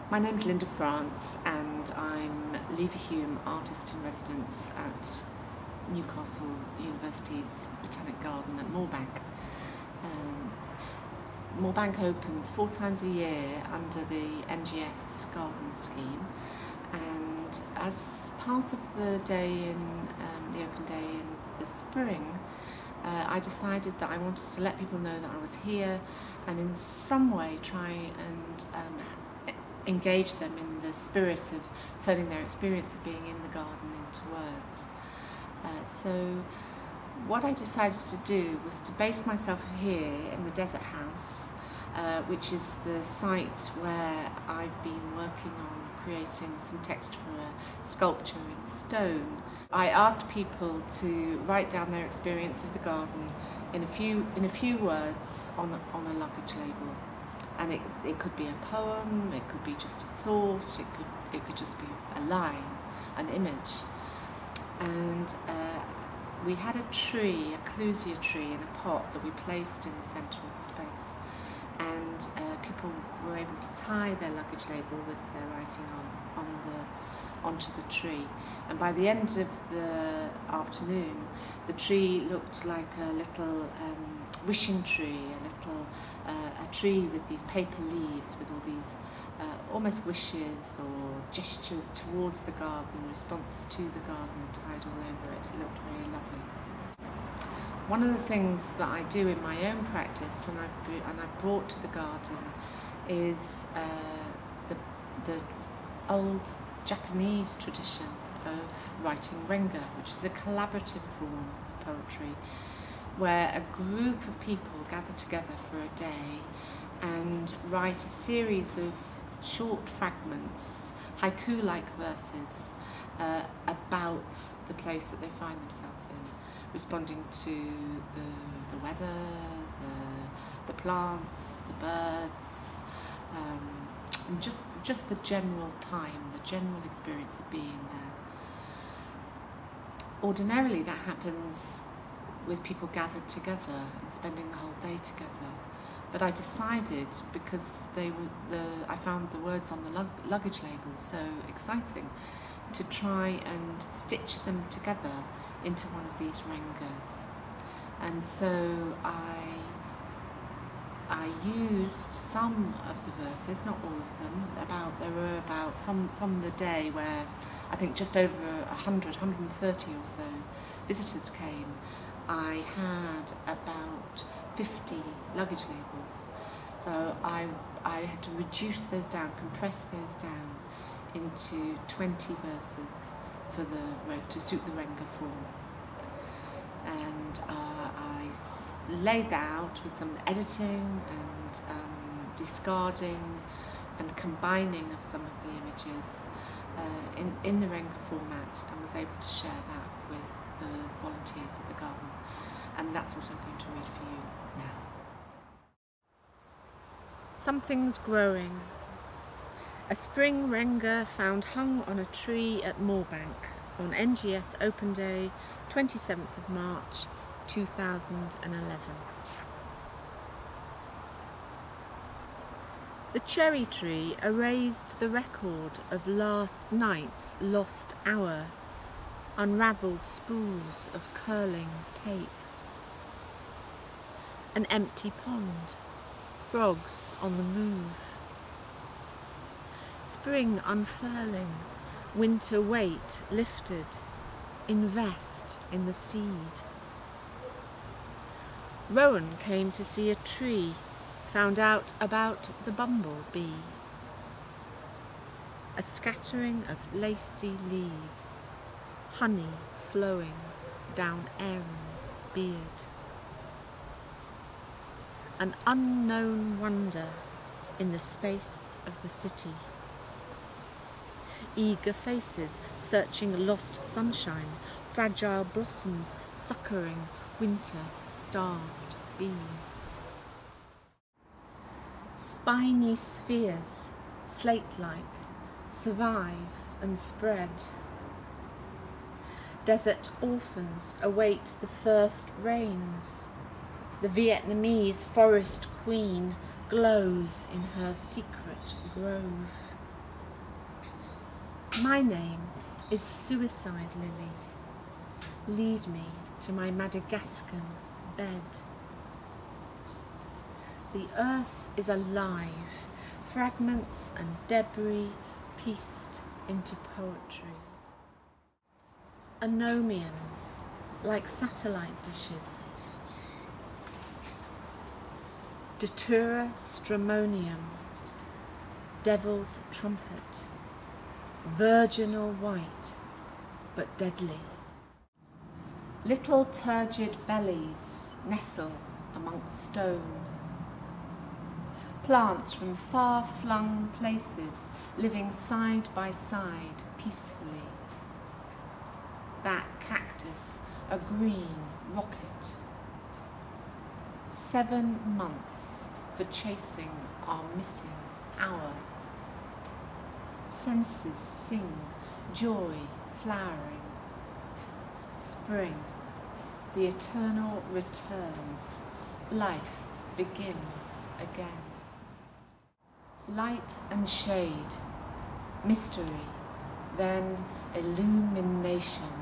My name's Linda France and I'm Leverhulme Artist in Residence at Newcastle University's Botanic Garden at Moorbank. Moorbank opens 4 times a year under the NGS garden scheme, and as part of the day in the open day in the spring, I decided that I wanted to let people know that I was here and in some way try and engage them in the spirit of turning their experience of being in the garden into words. So what I decided to do was to base myself here in the Desert House, which is the site where I've been working on creating some text for a sculpture in stone. I asked people to write down their experience of the garden in a few words on a luggage label. And it could be a poem, it could be just a thought, it could just be a line, an image. And we had a tree, a clusia tree in a pot that we placed in the centre of the space. And people were able to tie their luggage label with their writing onto the tree. And by the end of the afternoon, the tree looked like a little wishing tree, a tree with these paper leaves with all these almost wishes or gestures towards the garden, responses to the garden tied all over it. It looked very lovely. One of the things that I do in my own practice and I've brought to the garden is the old Japanese tradition of writing Renga, which is a collaborative form of poetry, where a group of people gather together for a day and write a series of short fragments, haiku-like verses, about the place that they find themselves in, responding to the weather, the plants, the birds, and just the general time, the general experience of being there. Ordinarily that happens with people gathered together and spending the whole day together. But I decided, because I found the words on the luggage label so exciting, to try and stitch them together into one of these rengas. And so I used some of the verses, not all of them, there were about, from the day where I think just over 130 or so visitors came, I had about 50 luggage labels. So I had to reduce those down, compress those down into 20 verses to suit the Renga form. And I laid that out with some editing and discarding and combining of some of the images in the Renga format, and was able to share that with the volunteers at the garden. And that's what I'm going to read for you now. Something's growing. A spring Renga found hung on a tree at Moorbank on NGS Open Day, 27th of March 2011. The cherry tree erased the record of last night's lost hour, unravelled spools of curling tape. An empty pond, frogs on the move. Spring unfurling, winter weight lifted, invest in the seed. Rowan came to see a tree, found out about the bumblebee. A scattering of lacy leaves, honey flowing down Aaron's beard. An unknown wonder in the space of the city. Eager faces searching lost sunshine, fragile blossoms succouring winter-starved bees. Spiny spheres, slate-like, survive and spread. Desert orphans await the first rains. The Vietnamese forest queen glows in her secret grove. My name is Suicide Lily. Lead me to my Madagascan bed. The earth is alive, fragments and debris pieced into poetry. Anomiums like satellite dishes. Datura stramonium, devil's trumpet, virginal white but deadly. Little turgid bellies nestle amongst stone. Plants from far-flung places living side by side peacefully. That cactus, a green rocket. 7 months for chasing our missing hour. Senses sing, joy flowering. Spring, the eternal return. Life begins again. Light and shade, mystery, then illumination.